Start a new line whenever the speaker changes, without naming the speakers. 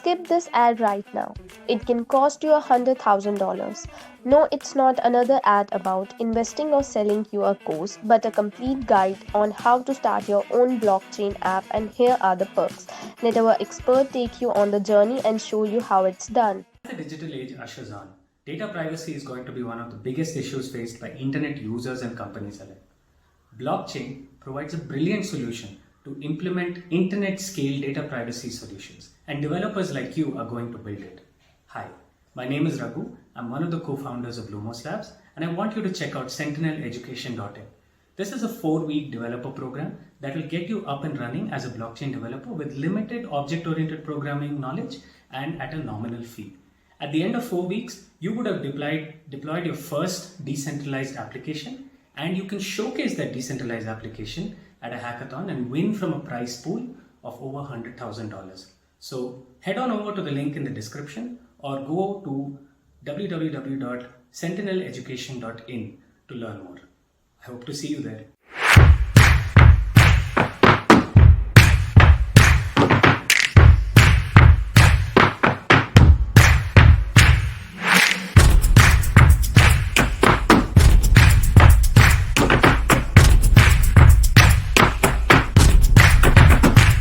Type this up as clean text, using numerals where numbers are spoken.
skip this ad right now. It can cost you $100,000. No, it's not another ad about investing or selling you a course, but a complete guide on how to start your own blockchain app. And here are the perks. Let our expert take you on the journey and show you how it's done.
As the digital age ushers on, data privacy is going to be one of the biggest issues faced by internet users and companies alike. Blockchain provides a brilliant solution to implement internet scale data privacy solutions, and developers like you are going to build it. Hi, my name is Raghu. I'm one of the co-founders of Lumos Labs, and I want you to check out sentineleducation.in. This is a 4-week developer program that will get you up and running as a blockchain developer with limited object-oriented programming knowledge and at a nominal fee. At the end of 4 weeks, you would have deployed your first decentralized application, and you can showcase that decentralized application at a hackathon and win from a prize pool of over $100,000. So head on over to the link in the description or go to www.sentineleducation.in to learn more. I hope to see you there.